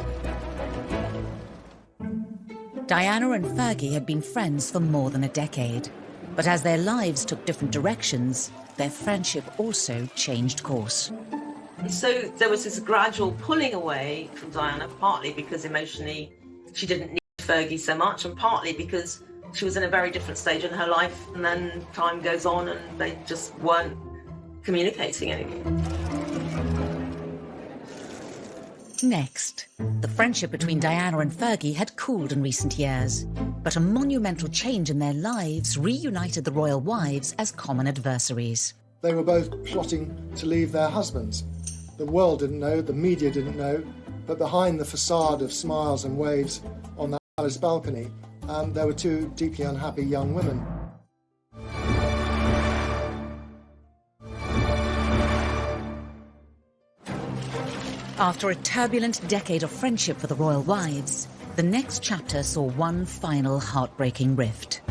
Diana and Fergie had been friends for more than a decade. But as their lives took different directions, their friendship also changed course. So there was this gradual pulling away from Diana, partly because emotionally she didn't need Fergie so much, and partly because she was in a very different stage in her life, and then time goes on and they just weren't communicating anymore. Next, the friendship between Diana and Fergie had cooled in recent years, but a monumental change in their lives reunited the royal wives as common adversaries. They were both plotting to leave their husbands. The world didn't know, the media didn't know, but behind the facade of smiles and waves on that palace balcony, there were two deeply unhappy young women. After a turbulent decade of friendship for the royal wives, the next chapter saw one final heartbreaking rift.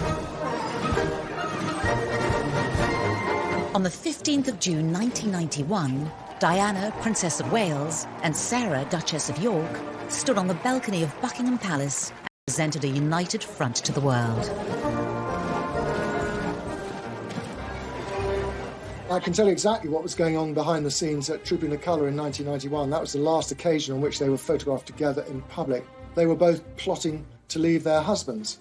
On the 15th of June 1991, Diana, Princess of Wales, and Sarah, Duchess of York, stood on the balcony of Buckingham Palace and presented a united front to the world. I can tell you exactly what was going on behind the scenes at Tribuna Colour in 1991. That was the last occasion on which they were photographed together in public. They were both plotting to leave their husbands.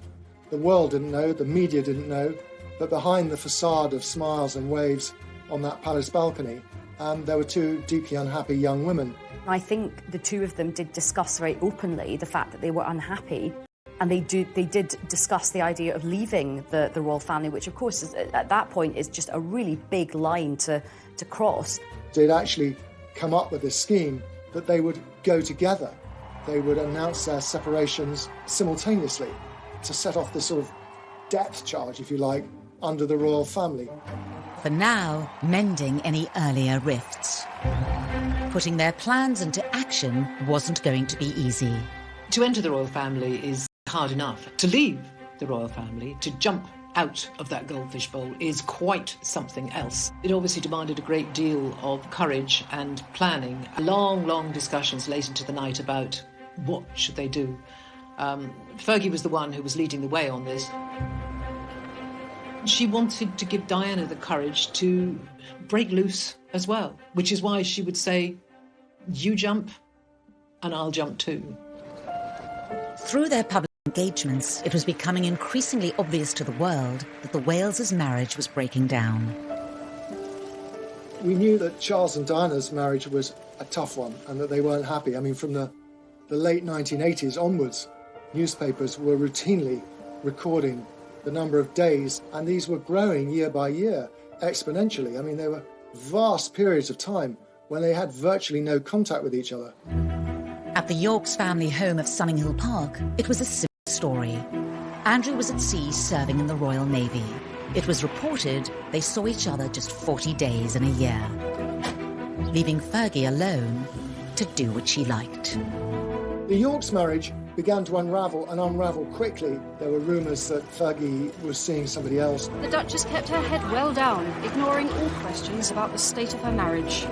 The world didn't know, the media didn't know, but behind the facade of smiles and waves on that palace balcony, There were two deeply unhappy young women. I think the two of them did discuss very openly the fact that they were unhappy, and they did discuss the idea of leaving the royal family, which of course is, at that point is just a really big line to cross. They'd actually come up with this scheme that they would go together. They would announce their separations simultaneously to set off this sort of depth charge, if you like, under the royal family. For now, mending any earlier rifts. Putting their plans into action wasn't going to be easy. To enter the royal family is hard enough. To leave the royal family, to jump out of that goldfish bowl, is quite something else. It obviously demanded a great deal of courage and planning. Long discussions late into the night about what should they do. Fergie was the one who was leading the way on this. She wanted to give Diana the courage to break loose as well, which is why she would say, "You jump and I'll jump too." Through their public engagements, it was becoming increasingly obvious to the world that the Wales' marriage was breaking down. We knew that Charles and Diana's marriage was a tough one and that they weren't happy. I mean, from the late 1980s onwards, newspapers were routinely recording the number of days, and these were growing year by year, exponentially. I mean, there were vast periods of time when they had virtually no contact with each other. At the Yorks family home of Sunninghill Park, it was a similar story. Andrew was at sea serving in the Royal Navy. It was reported they saw each other just 40 days in a year, leaving Fergie alone to do what she liked. The Yorks marriage began to unravel quickly. There were rumours that Fergie was seeing somebody else. The Duchess kept her head well down, ignoring all questions about the state of her marriage.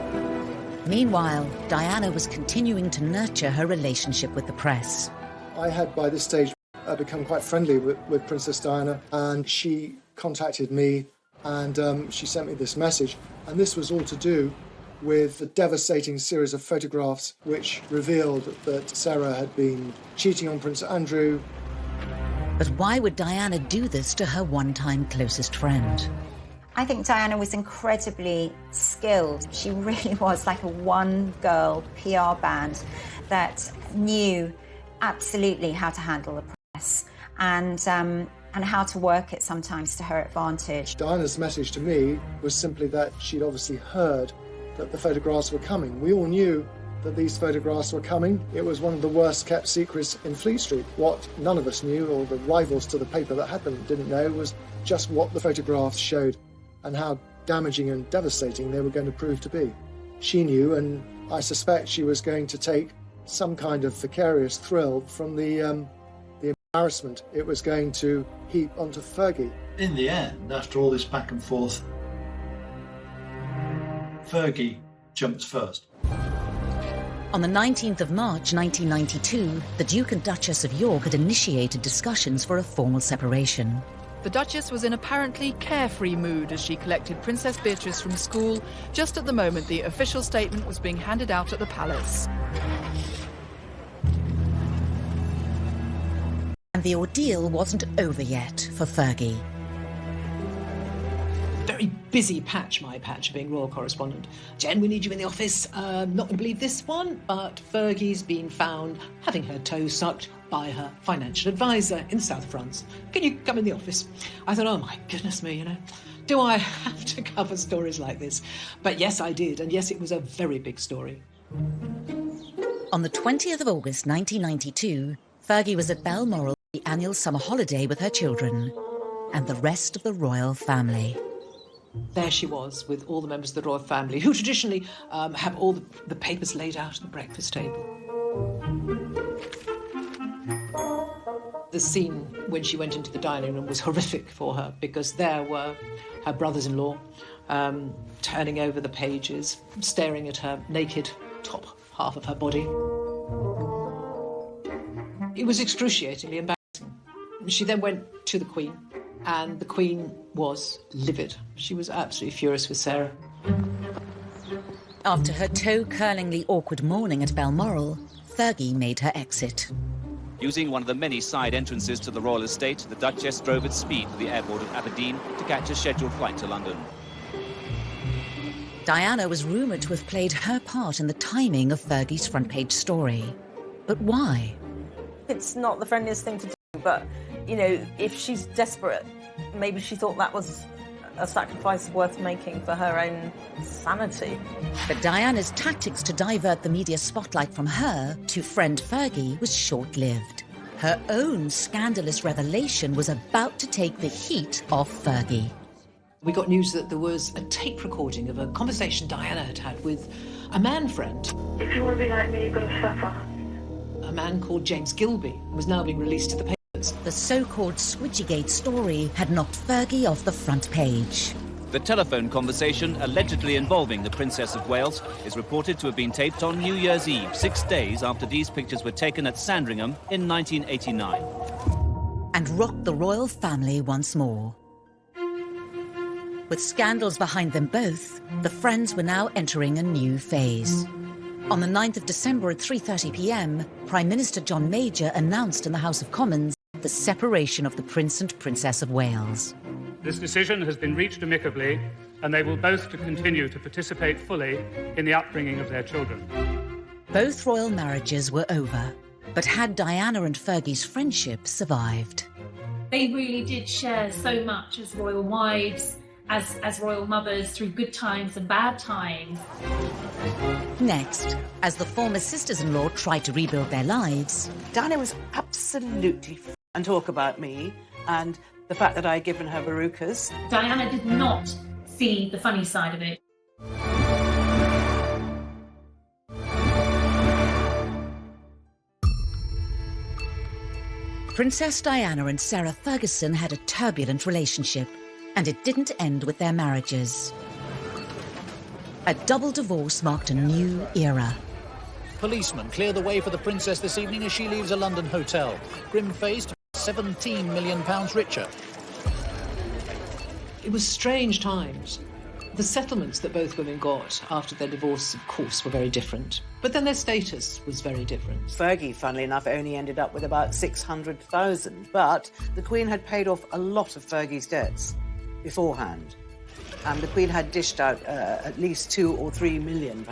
Meanwhile, Diana was continuing to nurture her relationship with the press. I had, by this stage, become quite friendly with Princess Diana, and she contacted me and she sent me this message. And this was all to do with the devastating series of photographs which revealed that Sarah had been cheating on Prince Andrew. But why would Diana do this to her one-time closest friend? I think Diana was incredibly skilled. She really was like a one-girl PR band that knew absolutely how to handle the press and how to work it sometimes to her advantage. Diana's message to me was simply that she'd obviously heard that the photographs were coming. We all knew that these photographs were coming. It was one of the worst kept secrets in Fleet Street. What none of us knew, or the rivals to the paper that had them didn't know, was just what the photographs showed and how damaging and devastating they were going to prove to be. She knew, and I suspect she was going to take some kind of vicarious thrill from the embarrassment it was going to heap onto Fergie. In the end, after all this back and forth, Fergie jumped first. On the 19th of March 1992, the Duke and Duchess of York had initiated discussions for a formal separation. The Duchess was in apparently carefree mood as she collected Princess Beatrice from school, just at the moment the official statement was being handed out at the palace. And the ordeal wasn't over yet for Fergie. Very busy patch, my patch, being royal correspondent. Jen, we need you in the office. Not going to believe this one, but Fergie's been found having her toe sucked by her financial advisor in South France. Can you come in the office? I thought, oh my goodness me, do I have to cover stories like this? But yes, I did, and yes, it was a very big story. On the 20th of August 1992, Fergie was at Balmoral for the annual summer holiday with her children and the rest of the royal family. There she was with all the members of the royal family, who traditionally have all the papers laid out at the breakfast table. The scene when she went into the dining room was horrific for her, because there were her brothers-in-law turning over the pages, staring at her naked top half of her body. It was excruciatingly embarrassing. She then went to the Queen, and the Queen was livid. She was absolutely furious with Sarah. After her toe-curlingly awkward morning at Balmoral, Fergie made her exit. Using one of the many side entrances to the royal estate, the Duchess drove at speed to the airport of Aberdeen to catch a scheduled flight to London. Diana was rumoured to have played her part in the timing of Fergie's front-page story. But why? It's not the friendliest thing to do, but, you know, if she's desperate, maybe she thought that was a sacrifice worth making for her own sanity. But Diana's tactics to divert the media spotlight from her to friend Fergie was short-lived. Her own scandalous revelation was about to take the heat off Fergie. We got news that there was a tape recording of a conversation Diana had had with a man friend. If you want to be like me, you've got to suffer. A man called James Gilby was now being released to the papers. The so-called Squidgygate story had knocked Fergie off the front page. The telephone conversation allegedly involving the Princess of Wales is reported to have been taped on New Year's Eve, 6 days after these pictures were taken at Sandringham in 1989. And rocked the royal family once more. With scandals behind them both, the friends were now entering a new phase. On the 9th of December at 3:30 p.m, Prime Minister John Major announced in the House of Commons the separation of the Prince and Princess of Wales. This decision has been reached amicably, and they will both continue to participate fully in the upbringing of their children. Both royal marriages were over, but had Diana and Fergie's friendship survived? They really did share so much as royal wives, as royal mothers, through good times and bad times. Next, as the former sisters-in-law tried to rebuild their lives, Diana was absolutely and talk about me and the fact that I had given her verrucas. Diana did not see the funny side of it. Princess Diana and Sarah Ferguson had a turbulent relationship, and it didn't end with their marriages. A double divorce marked a new era. Policemen clear the way for the princess this evening as she leaves a London hotel. Grim-faced, £17 million richer. It was strange times. The settlements that both women got after their divorce, of course, were very different. But then their status was very different. Fergie, funnily enough, only ended up with about 600,000, but the Queen had paid off a lot of Fergie's debts beforehand. And the Queen had dished out at least £2 or £3 million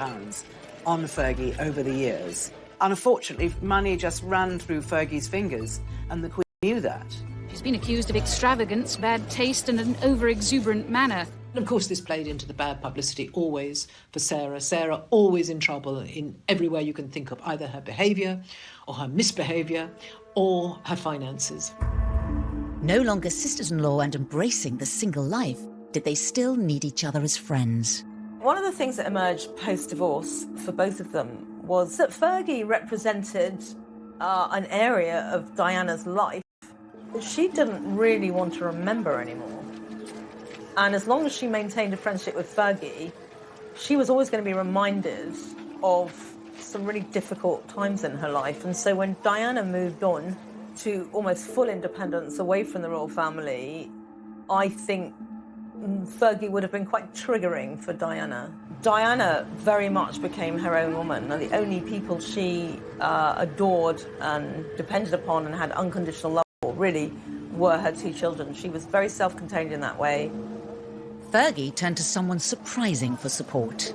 on Fergie over the years. Unfortunately, money just ran through Fergie's fingers, and the Queen knew that. She's been accused of extravagance, bad taste, and an over-exuberant manner. And of course, this played into the bad publicity always for Sarah. Sarah always in trouble in every way you can think of, either her behaviour or her misbehaviour or her finances. No longer sisters-in-law and embracing the single life, did they still need each other as friends? One of the things that emerged post-divorce for both of them was that Fergie represented an area of Diana's life that she didn't really want to remember anymore. And as long as she maintained a friendship with Fergie, she was always going to be reminded of some really difficult times in her life. And so when Diana moved on to almost full independence away from the royal family, I think Fergie would have been quite triggering for Diana. Diana very much became her own woman, and the only people she adored and depended upon and had unconditional love for really were her two children. She was very self-contained in that way. Fergie turned to someone surprising for support.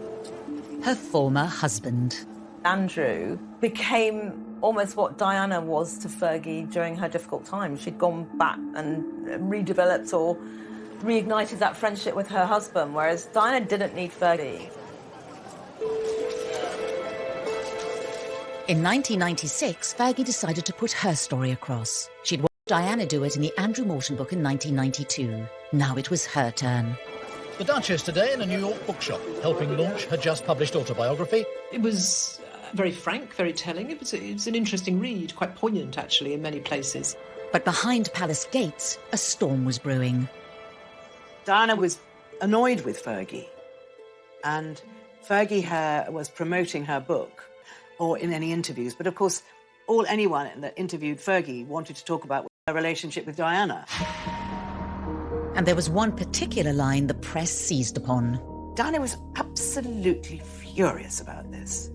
Her former husband. Andrew became almost what Diana was to Fergie during her difficult time. She'd gone back and redeveloped or reignited that friendship with her husband, whereas Diana didn't need Fergie. In 1996, Fergie decided to put her story across. She'd watched Diana do it in the Andrew Morton book in 1992. Now it was her turn. The Duchess today in a New York bookshop, helping launch her just-published autobiography. It was very frank, very telling. It was an interesting read, quite poignant, actually, in many places. But behind palace gates, a storm was brewing. Diana was annoyed with Fergie, and Fergie was promoting her book, or in any interviews. But of course, anyone that interviewed Fergie wanted to talk about her relationship with Diana. And there was one particular line the press seized upon. Diana was absolutely furious about this.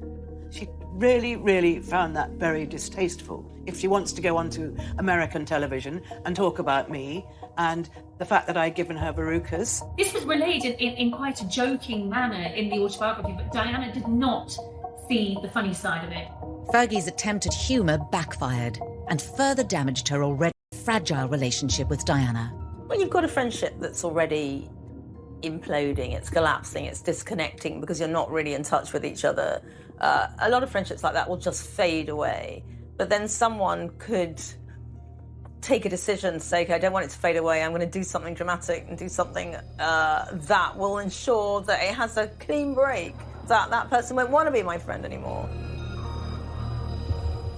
She really, really found that very distasteful. If she wants to go onto American television and talk about me and the fact that I'd given her verrucas. This was relayed in quite a joking manner in the autobiography, but Diana did not see the funny side of it. Fergie's attempt at humour backfired and further damaged her already fragile relationship with Diana. When you've got a friendship that's already imploding, it's collapsing, it's disconnecting because you're not really in touch with each other, a lot of friendships like that will just fade away. But then someone could take a decision, say, okay, I don't want it to fade away, I'm going to do something dramatic and do something that will ensure that it has a clean break, that that person won't want to be my friend anymore.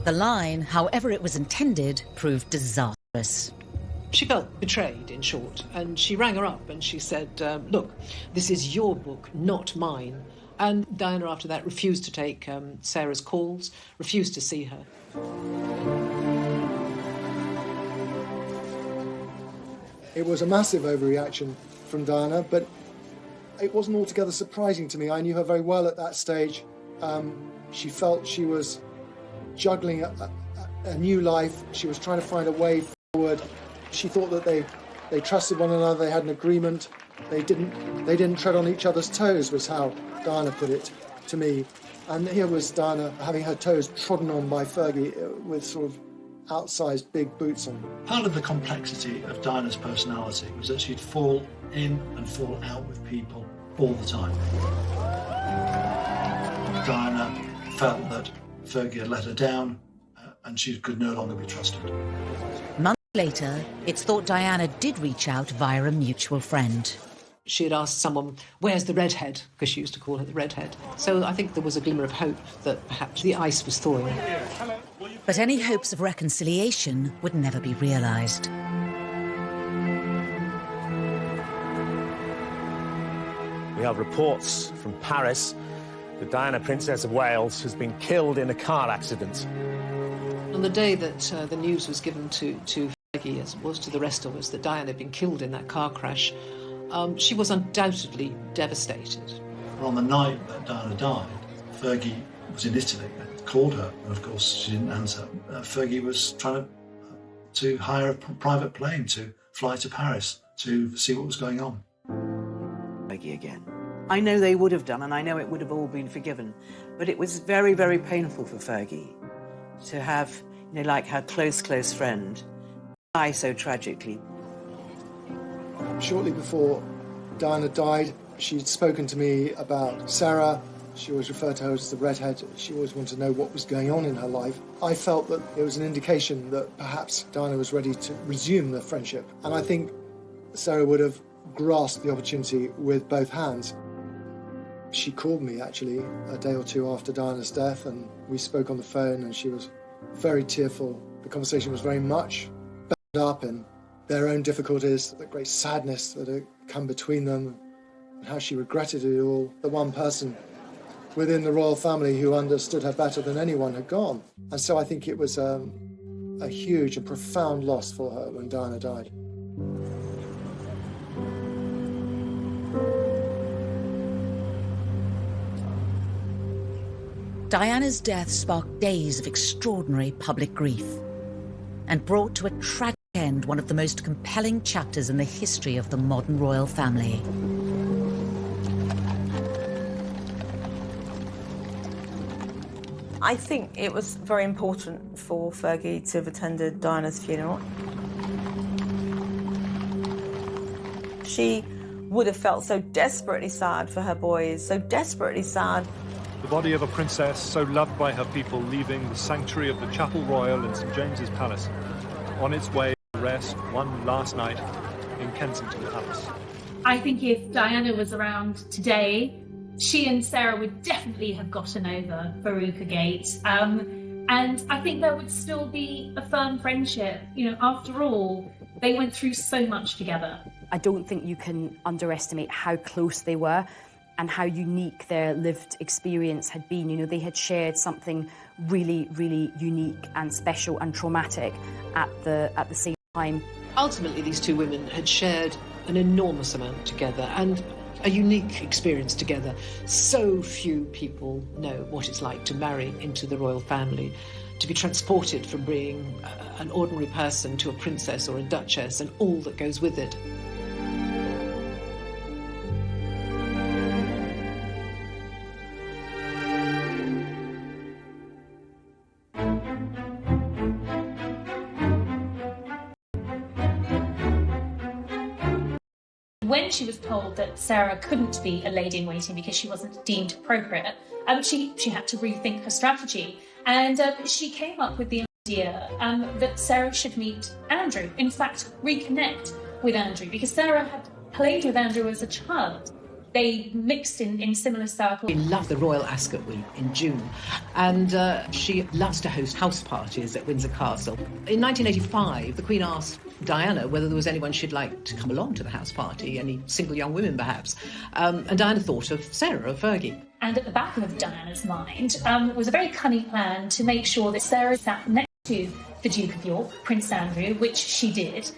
The line, however it was intended, proved disastrous. She felt betrayed, in short, and she rang her up and she said, look, this is your book, not mine. And Diana, after that, refused to take Sarah's calls, refused to see her. It was a massive overreaction from Diana, but it wasn't altogether surprising to me. I knew her very well at that stage. She felt she was juggling a new life. She was trying to find a way forward. She thought that they trusted one another, they had an agreement. They didn't tread on each other's toes, was how Diana put it to me. And here was Diana having her toes trodden on by Fergie with sort of outsized big boots on. Part of the complexity of Diana's personality was that she'd fall in and fall out with people all the time. Diana felt that Fergie had let her down and she could no longer be trusted. Months later, it's thought Diana did reach out via a mutual friend. She had asked someone, where's the redhead? Because she used to call her the redhead. So I think there was a glimmer of hope that perhaps the ice was thawing. But any hopes of reconciliation would never be realised. We have reports from Paris that Diana, Princess of Wales, has been killed in a car accident. On the day that the news was given to Fergie, as it was to the rest of us, that Diana had been killed in that car crash, she was undoubtedly devastated. On the night that Diana died, Fergie was in Italy and called her, and of course she didn't answer. Fergie was trying to hire a private plane to fly to Paris to see what was going on. Fergie again. I know they would have done, and I know it would have all been forgiven, but it was very, very painful for Fergie to have, you know, like her close friend die so tragically. Shortly before Diana died, she'd spoken to me about Sarah. She always referred to her as the redhead. She always wanted to know what was going on in her life. I felt that it was an indication that perhaps Diana was ready to resume the friendship. And I think Sarah would have grasped the opportunity with both hands. She called me, actually, a day or two after Diana's death, and we spoke on the phone, and she was very tearful. The conversation was very much bound up in their own difficulties, the great sadness that had come between them, and how she regretted it all. The one person within the royal family who understood her better than anyone had gone. And so I think it was a huge and profound loss for her when Diana died. Diana's death sparked days of extraordinary public grief and brought to a tragic end one of the most compelling chapters in the history of the modern royal family. I think it was very important for Fergie to have attended Diana's funeral. She would have felt so desperately sad for her boys, so desperately sad. The body of a princess so loved by her people leaving the sanctuary of the Chapel Royal in St James's Palace, on its way to rest one last night in Kensington Palace. I think if Diana was around today, she and Sarah would definitely have gotten over Veruca Gate. And I think there would still be a firm friendship. You know, after all, they went through so much together. I don't think you can underestimate how close they were and how unique their lived experience had been. You know, they had shared something really, really unique and special and traumatic at the same time. Ultimately, these two women had shared an enormous amount together, and a unique experience together. So few people know what it's like to marry into the royal family, to be transported from being an ordinary person to a princess or a duchess and all that goes with it. When she was told that Sarah couldn't be a lady-in-waiting because she wasn't deemed appropriate, she had to rethink her strategy. And she came up with the idea that Sarah should meet Andrew, in fact, reconnect with Andrew, because Sarah had played with Andrew as a child. They mixed in similar circles. She loved the Royal Ascot Week in June, and she loves to host house parties at Windsor Castle. In 1985, the Queen asked Diana whether there was anyone she'd like to come along to the house party, any single young women perhaps, and Diana thought of Sarah, of Fergie. And at the back of Diana's mind was a very cunning plan to make sure that Sarah sat next to the Duke of York, Prince Andrew, which she did.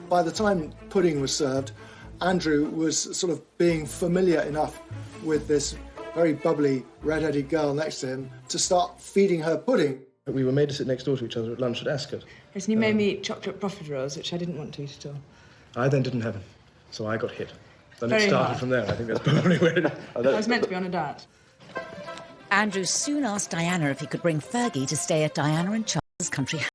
By the time pudding was served, Andrew was sort of being familiar enough with this very bubbly, red-headed girl next to him to start feeding her pudding. We were made to sit next door to each other at lunch at Ascot. Yes, and you made me eat chocolate profiteroles, which I didn't want to eat at all. I then didn't have them, so I got hit. Then Very it started hard. from there. I think that's probably where it... I was meant to be on a diet. Andrew soon asked Diana if he could bring Fergie to stay at Diana and Charles' country house.